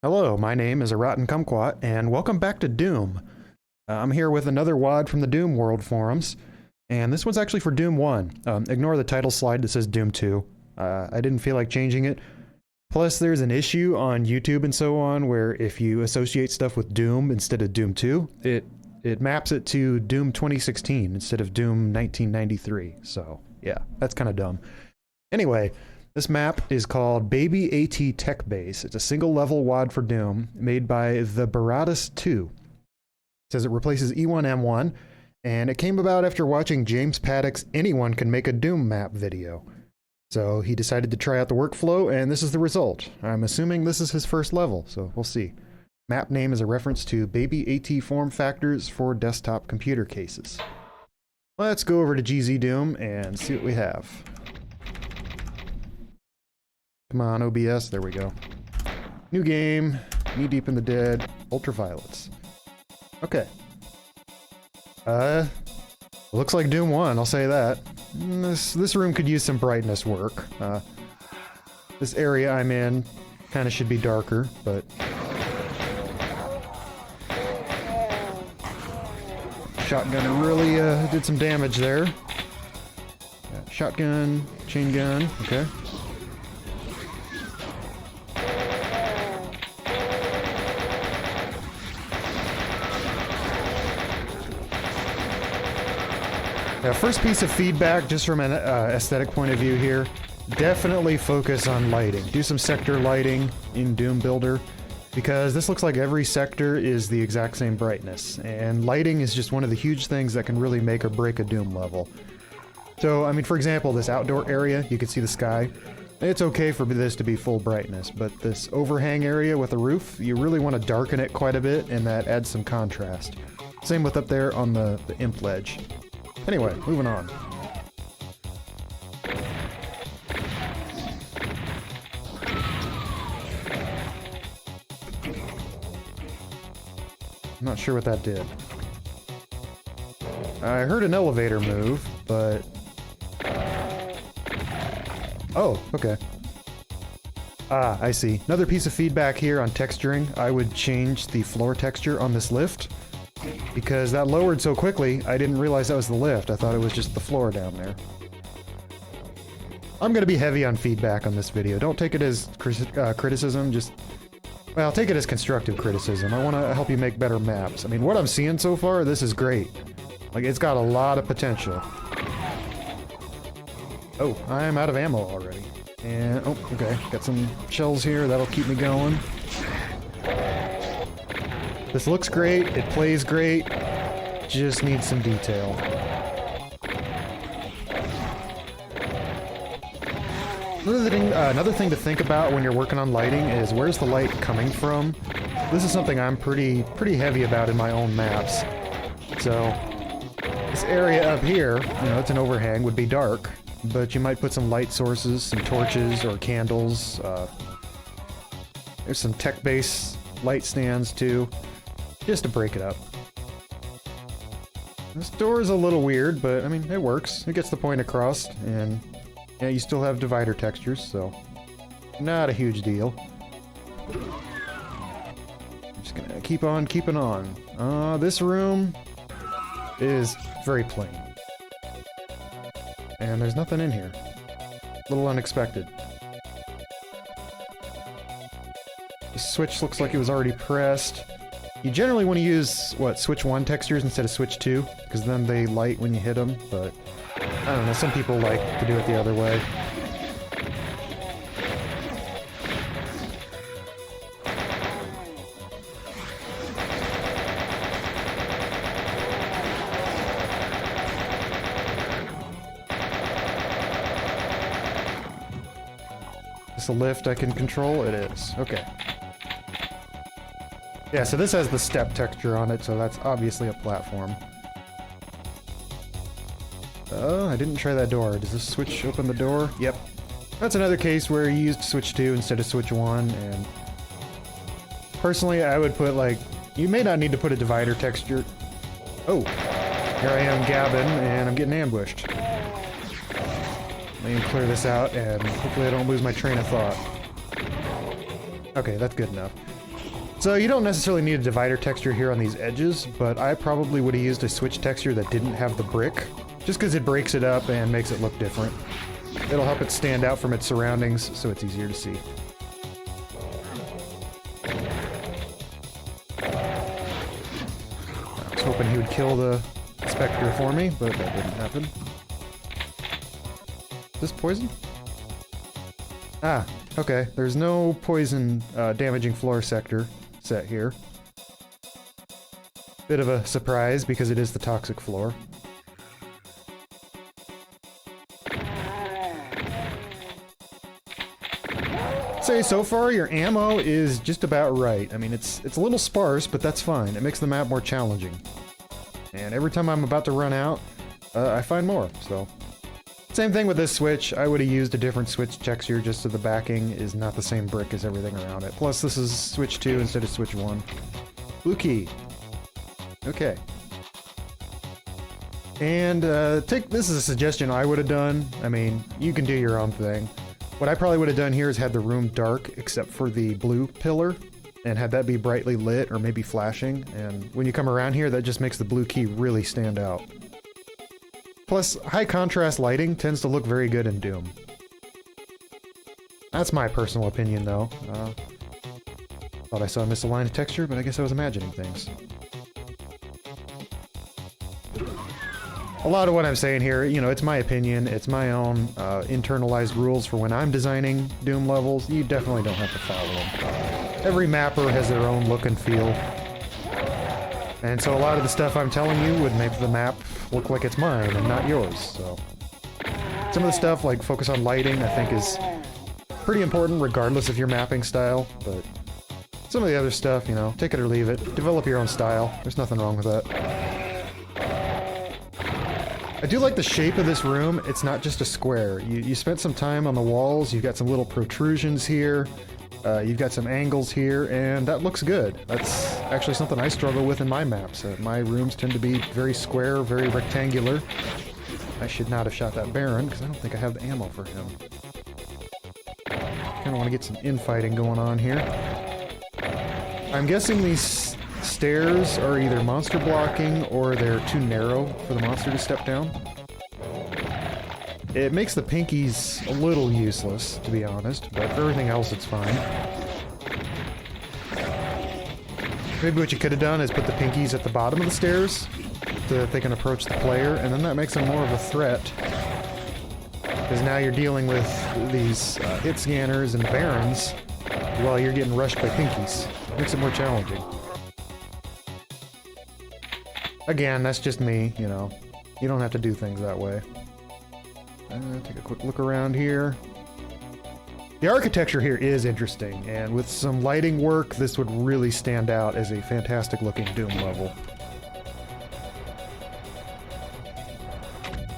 Hello, my name is Rotten Komquat, and welcome back to Doom. I'm here with another WOD from the Doomworld forums, and this one's actually for Doom 1. Ignore the title slide that says Doom 2. I didn't feel like changing it. Plus, there's an issue on YouTube and so on where if you associate stuff with Doom instead of Doom 2, it maps it to Doom 2016 instead of Doom 1993. So, yeah, that's kind of dumb. Anyway, this map is called Baby AT Techbase. It's a single-level WOD for Doom, made by THEBaratusII. It says it replaces E1M1, and it came about after watching James Paddock's Anyone Can Make a Doom Map video. So he decided to try out the workflow, and this is the result. I'm assuming this is his first level, so we'll see. Map name is a reference to Baby AT form factors for desktop computer cases. Let's go over to GZ Doom and see what we have. Come on, OBS, there we go. New game, knee deep in the dead, ultraviolets. Okay. Looks like Doom 1, I'll say that. This room could use some brightness work. This area I'm in kind of should be darker, but... Shotgun really did some damage there. Shotgun, chain gun, okay. Now, first piece of feedback, just from an aesthetic point of view here, definitely focus on lighting. Do some sector lighting in Doom Builder, because this looks like every sector is the exact same brightness, and lighting is just one of the huge things that can really make or break a Doom level. So, I mean, for example, this outdoor area, you can see the sky. It's okay for this to be full brightness, but this overhang area with a roof, you really want to darken it quite a bit, and that adds some contrast. Same with up there on the imp ledge. Anyway, moving on. I'm not sure what that did. I heard an elevator move, but... Oh, okay. Ah, I see. Another piece of feedback here on texturing. I would change the floor texture on this lift, because that lowered so quickly, I didn't realize that was the lift. I thought it was just the floor down there. I'm going to be heavy on feedback on this video. Don't take it as criticism, just... Well, take it as constructive criticism. I want to help you make better maps. I mean, what I'm seeing so far, this is great. Like, it's got a lot of potential. Oh, I'm out of ammo already. And, oh, okay. Got some shells here. That'll keep me going. This looks great, it plays great, just needs some detail. Another thing to think about when you're working on lighting is where's the light coming from? This is something I'm pretty heavy about in my own maps. So, this area up here, you know, it's an overhang, would be dark, but you might put some light sources, some torches or candles. There's some tech-based light stands too. Just to break it up. This door is a little weird, but I mean, it works. It gets the point across, and yeah, you still have divider textures, so not a huge deal. I'm just gonna keep on keeping on. This room is very plain. And there's nothing in here. A little unexpected. The switch looks like it was already pressed. You generally want to use, switch 1 textures instead of switch 2, because then they light when you hit them, but I don't know, some people like to do it the other way. Is this a lift I can control? It is. Okay. Yeah, so this has the step texture on it, so that's obviously a platform. Oh, I didn't try that door. Does this switch open the door? Yep. That's another case where you used switch 2 instead of switch 1, and... Personally, I would put, like... You may not need to put a divider texture... Oh! Here I am gabbing, and I'm getting ambushed. Let me clear this out, and hopefully I don't lose my train of thought. Okay, that's good enough. So you don't necessarily need a divider texture here on these edges, but I probably would have used a switch texture that didn't have the brick, just because it breaks it up and makes it look different. It'll help it stand out from its surroundings, so it's easier to see. I was hoping he would kill the Spectre for me, but that didn't happen. Is this poison? Ah, okay. There's no poison damaging floor sector set here. Bit of a surprise because it is the toxic floor. Say so far your ammo is just about right. I mean it's a little sparse, but that's fine. It makes the map more challenging. And every time I'm about to run out, I find more, so. Same thing with this switch. I would have used a different switch texture just so the backing is not the same brick as everything around it. Plus this is switch 2 instead of switch 1. Blue key. Okay. And this is a suggestion I would have done. I mean, you can do your own thing. What I probably would have done here is had the room dark except for the blue pillar and had that be brightly lit or maybe flashing. And when you come around here, that just makes the blue key really stand out. Plus, high contrast lighting tends to look very good in Doom. That's my personal opinion, though. Thought I saw a misaligned texture, but I guess I was imagining things. A lot of what I'm saying here, you know, it's my opinion. It's my own internalized rules for when I'm designing Doom levels. You definitely don't have to follow them. Every mapper has their own look and feel. And so a lot of the stuff I'm telling you would make the map look like it's mine and not yours, so. Some of the stuff, like focus on lighting, I think is pretty important regardless of your mapping style, but some of the other stuff, you know, take it or leave it. Develop your own style. There's nothing wrong with that. I do like the shape of this room. It's not just a square. You spent some time on the walls, you've got some little protrusions here. You've got some angles here, and that looks good. That's actually something I struggle with in my maps. My rooms tend to be very square, very rectangular. I should not have shot that Baron, because I don't think I have the ammo for him. Kind of want to get some infighting going on here. I'm guessing these stairs are either monster blocking, or they're too narrow for the monster to step down. It makes the pinkies a little useless, to be honest, but for everything else it's fine. Maybe what you could have done is put the pinkies at the bottom of the stairs so that they can approach the player, and then that makes them more of a threat. Because now you're dealing with these hit scanners and barons while you're getting rushed by pinkies. Makes it more challenging. Again, that's just me, you know. You don't have to do things that way. Take a quick look around here. The architecture here is interesting, and with some lighting work, this would really stand out as a fantastic looking Doom level.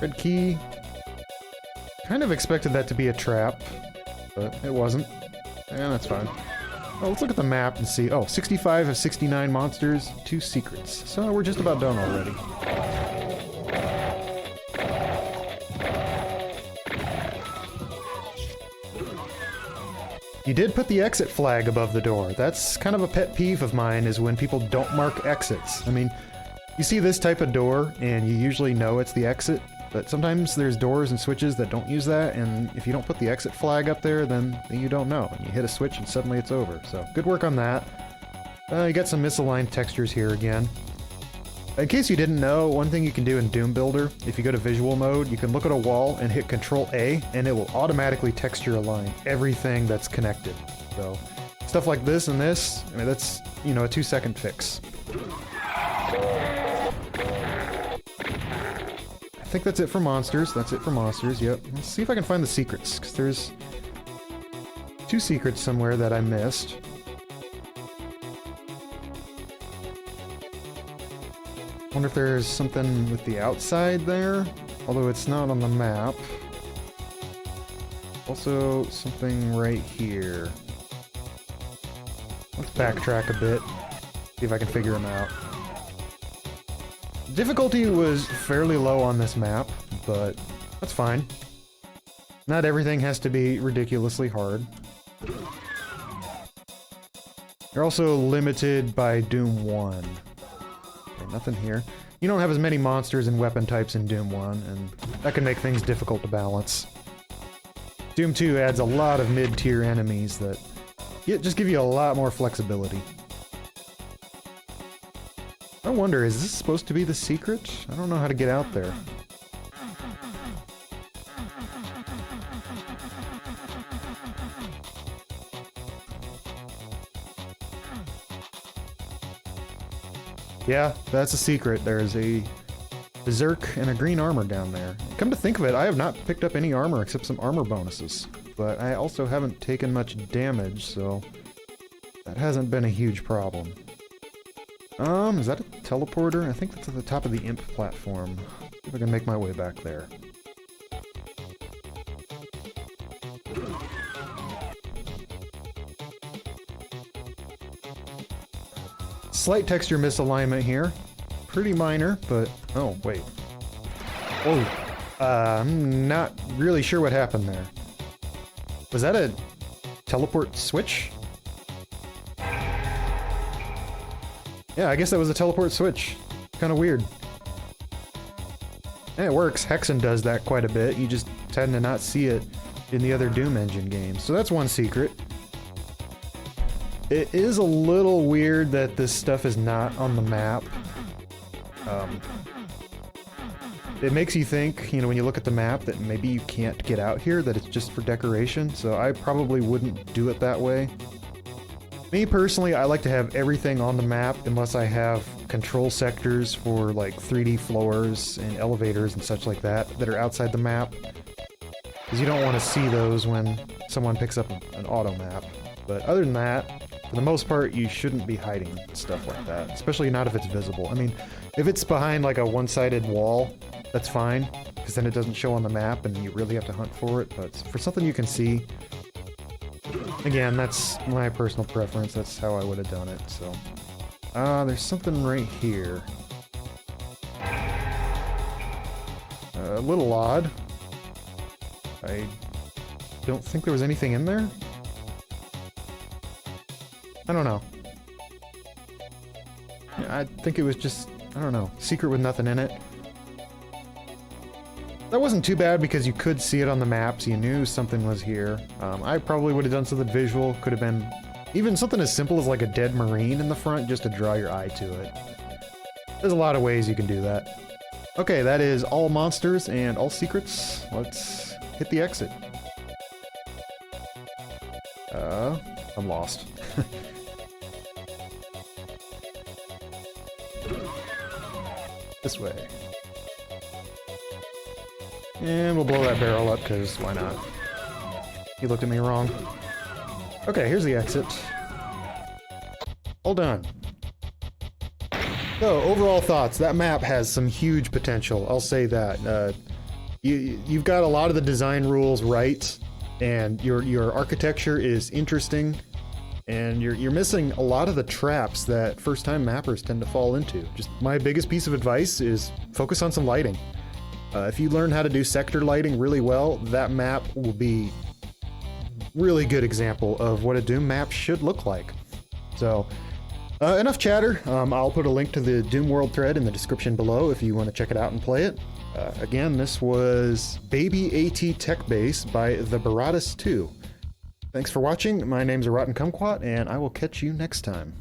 Red key. Kind of expected that to be a trap, but it wasn't. And that's fine. Oh, let's look at the map and see. Oh, 65 of 69 monsters, 2 secrets. So we're just about done already. You did put the exit flag above the door. That's kind of a pet peeve of mine, is when people don't mark exits. I mean, you see this type of door, and you usually know it's the exit, but sometimes there's doors and switches that don't use that, and if you don't put the exit flag up there, then you don't know. And you hit a switch and suddenly it's over. So, good work on that. You got some misaligned textures here again. In case you didn't know, one thing you can do in Doom Builder, if you go to visual mode, you can look at a wall and hit Control-A, and it will automatically texture align everything that's connected. So, stuff like this and this, I mean, that's, you know, a 2-second fix. I think that's it for monsters. That's it for monsters, yep. Let's see if I can find the secrets, because there's 2 secrets somewhere that I missed. Wonder if there's something with the outside there, although it's not on the map. Also, something right here. Let's backtrack a bit, see if I can figure them out. Difficulty was fairly low on this map, but that's fine. Not everything has to be ridiculously hard. You're also limited by Doom 1. Okay, nothing here. You don't have as many monsters and weapon types in Doom 1, and that can make things difficult to balance. Doom 2 adds a lot of mid-tier enemies that just give you a lot more flexibility. I wonder, is this supposed to be the secret? I don't know how to get out there. Yeah, that's a secret. There's a Berserk and a green armor down there. Come to think of it, I have not picked up any armor except some armor bonuses. But I also haven't taken much damage, so that hasn't been a huge problem. Is that a teleporter? I think that's at the top of the imp platform. See if I can make my way back there. Slight texture misalignment here. Pretty minor, but... Oh, wait. Oh, I'm not really sure what happened there. Was that a teleport switch? Yeah, I guess that was a teleport switch. Kind of weird. And it works. Hexen does that quite a bit. You just tend to not see it in the other Doom Engine games. So that's one secret. It is a little weird that this stuff is not on the map. It makes you think, you know, when you look at the map, that maybe you can't get out here, that it's just for decoration, so I probably wouldn't do it that way. Me personally, I like to have everything on the map unless I have control sectors for like 3D floors and elevators and such like that that are outside the map. Because you don't want to see those when someone picks up an auto map. But other than that, for the most part, you shouldn't be hiding stuff like that, especially not if it's visible. I mean, if it's behind like a one-sided wall, that's fine, because then it doesn't show on the map and you really have to hunt for it, but for something you can see, again, that's my personal preference, that's how I would have done it, so. There's something right here. A little odd. I don't think there was anything in there. I don't know. I think it was just, I don't know, secret with nothing in it. That wasn't too bad because you could see it on the map, so you knew something was here. I probably would have done something visual, could have been even something as simple as like a dead marine in the front just to draw your eye to it. There's a lot of ways you can do that. Okay, that is all monsters and all secrets. Let's hit the exit. I'm lost. This way. And we'll blow that barrel up, because why not? You looked at me wrong. Okay, here's the exit. All done. So, overall thoughts. That map has some huge potential, I'll say that. You've got a lot of the design rules right, and your architecture is interesting, and you're missing a lot of the traps that first-time mappers tend to fall into. Just my biggest piece of advice is focus on some lighting. If you learn how to do sector lighting really well, that map will be a really good example of what a Doom map should look like. So, enough chatter. I'll put a link to the Doomworld thread in the description below if you want to check it out and play it. Again, this was Baby AT Techbase by THEBaratusII. Thanks for watching. My name's Komquat, and I will catch you next time.